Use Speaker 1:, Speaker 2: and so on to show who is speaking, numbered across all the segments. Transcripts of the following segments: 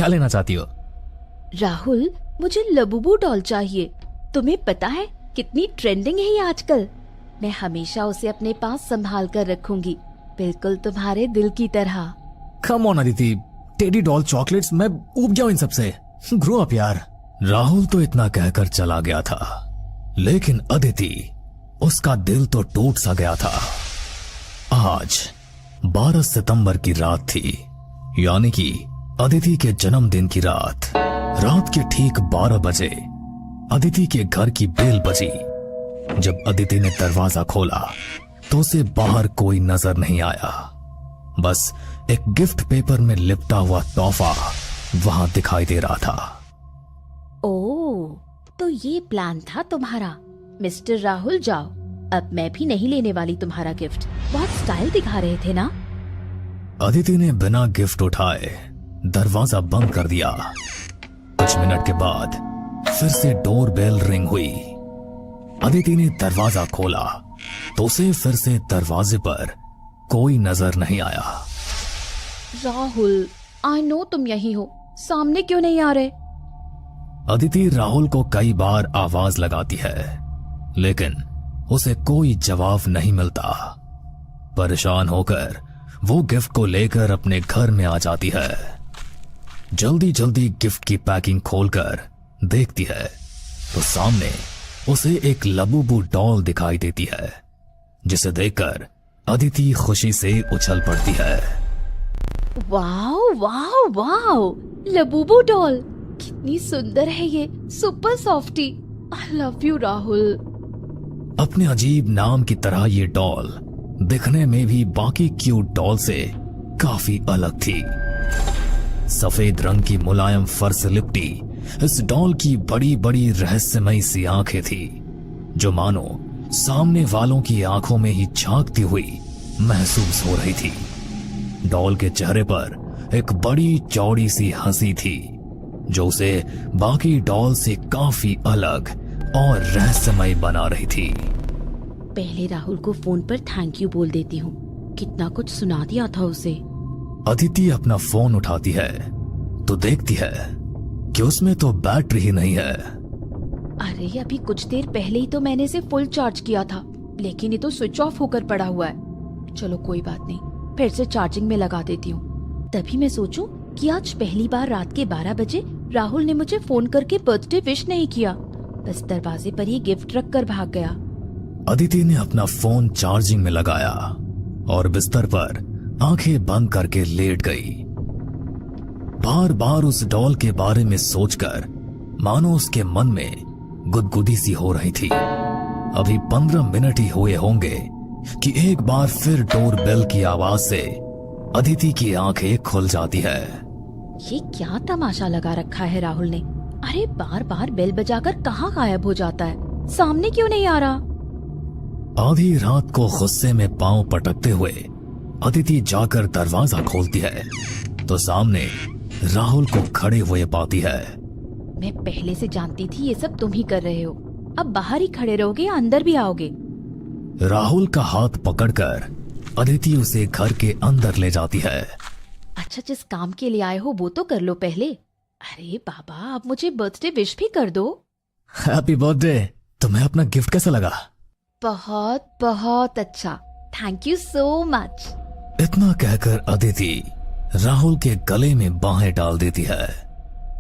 Speaker 1: क्या लेना चाहती हो?
Speaker 2: राहुल, मुझे लबूबू डॉल चाहिए। तुम्हें पता है कितनी ट्रेंडिंग है ये आजकल। मैं हमेशा उसे अपने पास संभाल कर रखूंगी, बिल्कुल तुम्हारे दिल की तरह।
Speaker 1: Come on Aditi, teddy doll chocolates, मैं ऊब गया हूं इन सबसे। ग्रो अप यार। राहुल तो इतना कहकर चला गया था, लेकिन अदिति, उसका दिल तो टूट सा गया था। आज 12 सितंबर की रात थी, यानी कि अदिति के जन्मदिन की रात। रात के ठीक 12 बजे अदिति के घर की बेल बजी। जब अदिति ने दरवाजा खोला तो उसे बाहर कोई नजर नहीं आया, बस एक गिफ्ट पेपर में लिपटा हुआ तोहफा वहां दिखाई दे रहा था।
Speaker 2: ओह, तो ये प्लान था तुम्हारा। मिस्टर राहुल जाओ, अब मैं भी नहीं लेने वाली तुम्हारा गिफ्ट। बहुत स्टाइल दिखा रहे थे ना।
Speaker 1: अदिति ने बिना गिफ्ट उठाए दरवाजा बंद कर दिया। कुछ मिनट के बाद फिर से डोर बेल रिंग हुई। अदिति ने दरवाजा खोला तो उसे फिर से दरवाजे पर कोई नजर नहीं आया।
Speaker 2: राहुल, आई नो तुम यहीं हो, सामने क्यों नहीं आ रहे?
Speaker 1: अदिति राहुल को कई बार आवाज लगाती है, लेकिन उसे कोई जवाब नहीं मिलता। परेशान होकर वो गिफ्ट को लेकर अपने घर में आ जाती है। जल्दी जल्दी गिफ्ट की पैकिंग खोलकर देखती है तो सामने उसे एक लबूबू डॉल दिखाई देती है, जिसे देखकर अदिति खुशी से उछल पड़ती है।
Speaker 2: Wow wow wow, labubu doll, कितनी सुंदर है ये, super softy. I love you Rahul.
Speaker 1: अपने अजीब नाम की तरह ये डॉल दिखने में भी बाकी क्यूट डॉल से काफी अलग थी। सफेद रंग की मुलायम फर से लिपटी इस डॉल की बड़ी बड़ी रहस्यमयी सी आंखें थी, जो मानो सामने वालों की आंखों में ही झांकती हुई महसूस हो रही थी। डॉल के चेहरे पर एक बड़ी चौड़ी सी हंसी थी, जो उसे बाकी डॉल से काफी अलग और रहस्यमय बना रही थी।
Speaker 2: पहले राहुल को फोन पर थैंक यू बोल देती हूँ, कितना कुछ सुना दिया था उसे।
Speaker 1: अदिति अपना फोन उठाती है तो देखती है कि उसमें तो बैटरी ही नहीं है।
Speaker 2: अरे, अभी कुछ देर पहले ही तो मैंने इसे फुल चार्ज किया था, लेकिन ये तो स्विच ऑफ होकर पड़ा हुआ है। चलो कोई बात नहीं, फिर से चार्जिंग में लगा देती हूँ। तभी मैं सोचूं कि आज पहली बार रात के 12 बजे राहुल ने मुझे फोन करके बर्थडे विश नहीं किया, बस दरवाजे पर ही गिफ्ट रख कर भाग गया।
Speaker 1: अदिति ने अपना फोन चार्जिंग में लगाया और बिस्तर पर आंखें बंद करके लेट गई। बार बार उस डॉल के बारे में सोचकर मानो उसके मन में गुदगुदी सी हो रही थी। अभी 15 मिनट ही हुए होंगे कि एक बार फिर डोर बेल की आवाज से अदिति की आंखें खुल जाती है।
Speaker 2: ये क्या तमाशा लगा रखा है राहुल ने? अरे, बार बार बेल बजाकर कहाँ गायब हो जाता है, सामने क्यों नहीं आ रहा?
Speaker 1: आधी रात को गुस्से में पांव पटकते हुए अदिति जाकर दरवाजा खोलती है तो सामने राहुल को खड़े हुए पाती है।
Speaker 2: मैं पहले से जानती थी ये सब तुम ही कर रहे हो। अब बाहर ही खड़े रहोगे या अंदर भी आओगे?
Speaker 1: राहुल का हाथ पकड़कर अदिति उसे घर के अंदर ले जाती है।
Speaker 2: अच्छा, जिस काम के लिए आए हो वो तो कर लो पहले। अरे बाबा, अब मुझे बर्थडे विश भी कर दो।
Speaker 1: Happy birthday. तुम्हें अपना गिफ्ट कैसा लगा?
Speaker 2: बहुत बहुत अच्छा, थैंक यू सो मच।
Speaker 1: इतना कहकर अदिति राहुल के गले में बाहें डाल देती है।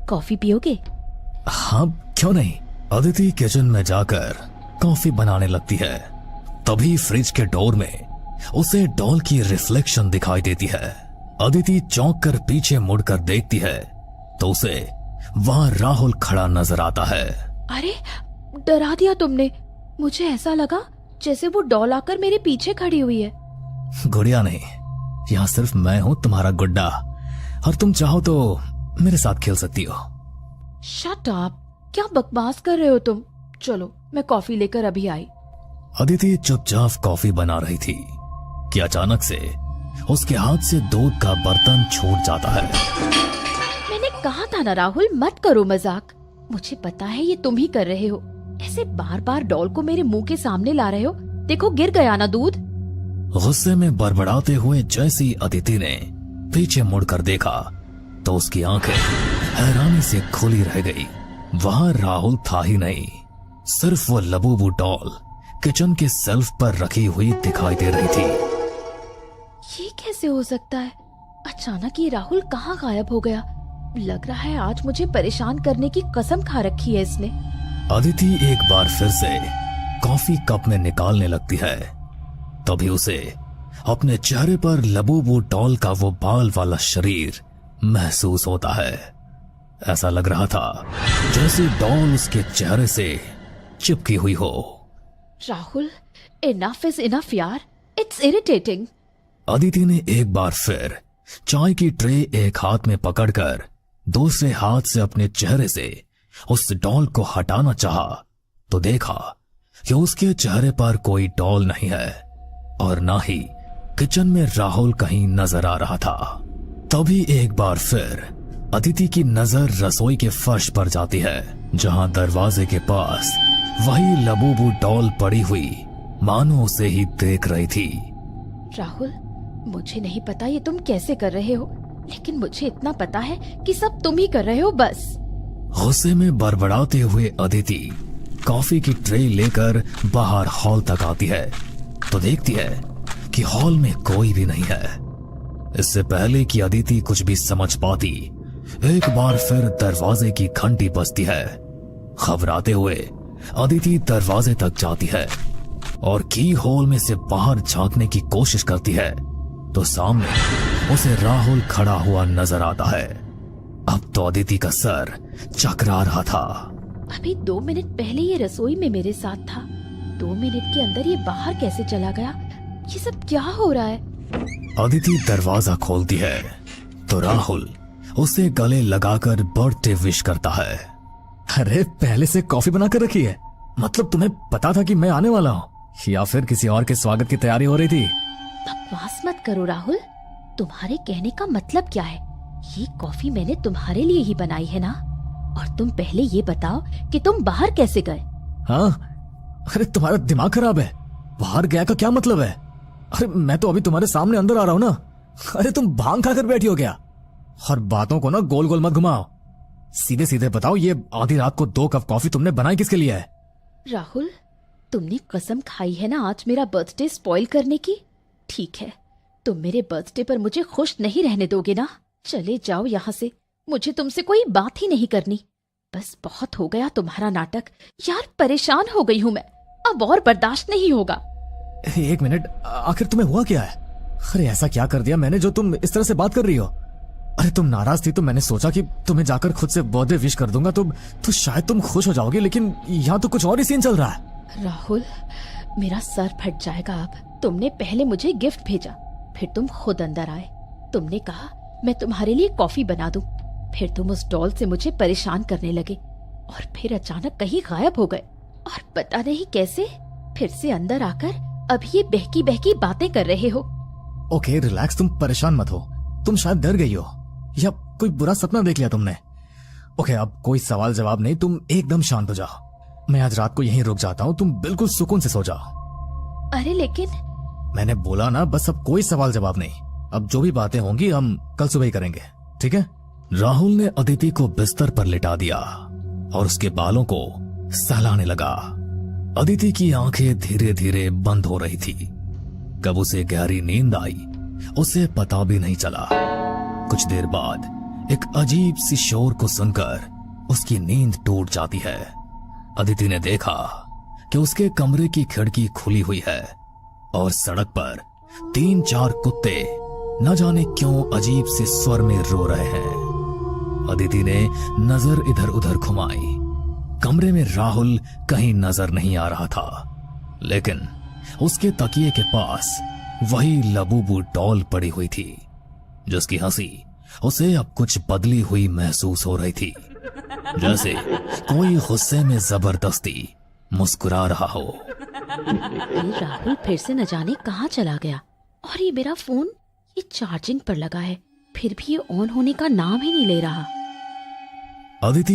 Speaker 2: कॉफी पियोगे?
Speaker 1: हाँ, क्यों नहीं। अदिति किचन में जाकर कॉफी बनाने लगती है। तभी फ्रिज के डोर में उसे डॉल की रिफ्लेक्शन दिखाई देती है। अदिति चौंक कर पीछे मुड़कर देखती है तो उसे वहां राहुल खड़ा नजर आता है।
Speaker 2: अरे, डरा दिया तुमने। मुझे ऐसा लगा जैसे वो डॉल आकर मेरे पीछे खड़ी हुई है।
Speaker 1: गुड़िया नहीं, यहाँ सिर्फ मैं हूँ तुम्हारा गुड्डा, और तुम चाहो तो मेरे साथ खेल सकती हो।
Speaker 2: शट अप, क्या बकवास कर रहे हो तुम? चलो, मैं कॉफी लेकर अभी आई।
Speaker 1: अदिति चुपचाप कॉफी बना रही थी कि अचानक से उसके हाथ से दूध का बर्तन छूट जाता है।
Speaker 2: मैंने कहा था ना राहुल, मत करो मजाक। मुझे पता है ये तुम ही कर रहे हो। ऐसे बार बार डॉल को मेरे मुंह के सामने ला रहे हो। देखो, गिर गया ना दूध।
Speaker 1: गुस्से में बड़बड़ाते हुए जैसी अदिति ने पीछे मुड़कर देखा तो उसकी आंखें हैरानी से खुली रह गई। वहां राहुल था ही नहीं, सिर्फ वो लबूबू डॉल किचन के शेल्फ पर रखी हुई दिखाई दे रही थी।
Speaker 2: ये कैसे हो सकता है? अचानक ये राहुल कहाँ गायब हो गया? लग रहा है आज मुझे परेशान करने की कसम खा रखी है इसने।
Speaker 1: अदिति एक बार फिर से कॉफी कप में निकालने लगती है। तभी उसे अपने चेहरे पर लबूबू डॉल का वो बाल वाला शरीर महसूस होता है। ऐसा लग रहा था जैसे डॉल उसके चेहरे से चिपकी हुई हो।
Speaker 2: राहुल, इनफ इज इनफ यार, इट्स इरिटेटिंग।
Speaker 1: अदिति ने एक बार फिर चाय की ट्रे एक हाथ में पकड़कर दूसरे हाथ से अपने चेहरे से उस डॉल को हटाना चाहा तो देखा कि उसके चेहरे पर कोई डॉल नहीं है और ना ही किचन में राहुल कहीं नजर आ रहा था। तभी एक बार फिर अदिति की नजर रसोई के फर्श पर जाती है, जहां दरवाजे के पास वही लबूबू डॉल पड़ी हुई मानो उसे ही देख रही थी।
Speaker 2: राहुल, मुझे नहीं पता ये तुम कैसे कर रहे हो, लेकिन मुझे इतना पता है कि सब तुम ही कर रहे हो बस।
Speaker 1: गुस्से में बड़बड़ाते हुए अदिति कॉफी की ट्रे लेकर बाहर हॉल तक आती है तो देखती है कि हॉल में कोई भी नहीं है। इससे पहले कि अदिति कुछ भी समझ पाती, एक बार फिर दरवाजे की घंटी बजती है। घबराते हुए अदिति दरवाजे तक जाती है और की होल में से बाहर झांकने की कोशिश करती है तो सामने उसे राहुल खड़ा हुआ नजर आता है। अब तो अदिति का सर चकरा रहा था।
Speaker 2: अभी 2 मिनट पहले ये रसोई में मेरे साथ था, 2 मिनट के अंदर ये बाहर कैसे चला गया? ये सब क्या हो रहा है?
Speaker 1: अदिति दरवाजा खोलती है तो राहुल उसे गले लगाकर बर्थडे विश करता है। अरे पहले से कॉफी बनाकर रखी है? मतलब तुम्हें पता था कि मैं आने वाला हूँ, या फिर किसी और के स्वागत की तैयारी हो रही थी?
Speaker 2: बकवास मत करो राहुल, तुम्हारे कहने का मतलब क्या है? ये कॉफी मैंने तुम्हारे लिए ही बनाई है ना? और तुम पहले ये बताओ कि तुम बाहर कैसे गए?
Speaker 1: हाँ, अरे तुम्हारा दिमाग खराब है? बाहर गया का क्या मतलब है? अरे मैं तो अभी तुम्हारे सामने अंदर आ रहा हूँ ना। अरे तुम भांग खाकर बैठी हो क्या? और बातों को ना गोल गोल मत घुमाओ, सीधे सीधे बताओ ये आधी रात को 2 कप कॉफी तुमने बनाई किसके लिए है?
Speaker 2: राहुल, तुमने कसम खाई है ना आज मेरा बर्थडे स्पॉइल करने की? ठीक है, तुम मेरे बर्थडे पर मुझे खुश नहीं रहने दोगे ना? चले जाओ यहाँ से, मुझे तुमसे कोई बात ही नहीं करनी। बस बहुत हो गया तुम्हारा नाटक यार, परेशान हो गई हूँ मैं, अब और बर्दाश्त नहीं होगा।
Speaker 1: एक मिनट, आखिर तुम्हें हुआ क्या है? अरे ऐसा क्या कर दिया मैंने जो तुम इस तरह से बात कर रही हो? अरे तुम नाराज थी तो मैंने सोचा कि तुम्हें जाकर खुद से बर्थडे विश कर दूंगा तो शायद तुम खुश हो जाओगे, लेकिन यहाँ तो कुछ और ही सीन चल रहा है।
Speaker 2: राहुल, मेरा सर फट जाएगा अब। तुमने पहले मुझे गिफ्ट भेजा, फिर तुम खुद अंदर आए। तुमने कहा मैं तुम्हारे लिए कॉफी बना दूं, फिर तुम उस डॉल से मुझे परेशान करने लगे और फिर अचानक कहीं गायब हो गए और पता नहीं कैसे फिर से अंदर आकर अब ये बहकी बहकी बातें कर रहे हो।
Speaker 1: ओके रिलैक्स, तुम परेशान मत हो। तुम शायद डर गई हो या कोई बुरा सपना देख लिया तुमने। ओके, अब कोई सवाल जवाब नहीं, तुम एकदम शांत हो जाओ। मैं आज रात को यहीं रुक जाता हूँ, तुम बिल्कुल सुकून से सो जाओ।
Speaker 2: अरे लेकिन
Speaker 1: मैंने बोला ना, बस अब कोई सवाल जवाब नहीं। अब जो भी बातें होंगी हम कल सुबह ही करेंगे, ठीक है? राहुल ने अदिति को बिस्तर पर लिटा दिया और उसके बालों को सहलाने लगा। अदिति की आंखें धीरे धीरे बंद हो रही थी। कब उसे गहरी नींद आई उसे पता भी नहीं चला। कुछ देर बाद एक अजीब सी शोर को सुनकर उसकी नींद टूट जाती है। अदिति ने देखा कि उसके कमरे की खिड़की खुली हुई है और सड़क पर 3-4 कुत्ते न जाने क्यों अजीब से स्वर में रो रहे हैं। अदिति ने नजर इधर उधर घुमाई। कमरे में राहुल कहीं नजर नहीं आ रहा था, लेकिन उसके तकिए के पास वही लबूबू डॉल पड़ी हुई थी, जिसकी हंसी उसे अब कुछ बदली हुई महसूस हो रही थी, जैसे कोई गुस्से में जबरदस्ती मुस्कुरा रहा हो।
Speaker 2: राहुल फिर से न जाने कहाँ चला गया और ये मेरा फोन ये चार्जिंग पर लगा है, फिर भी ये ऑन होने का नाम ही नहीं ले रहा।
Speaker 1: अदिति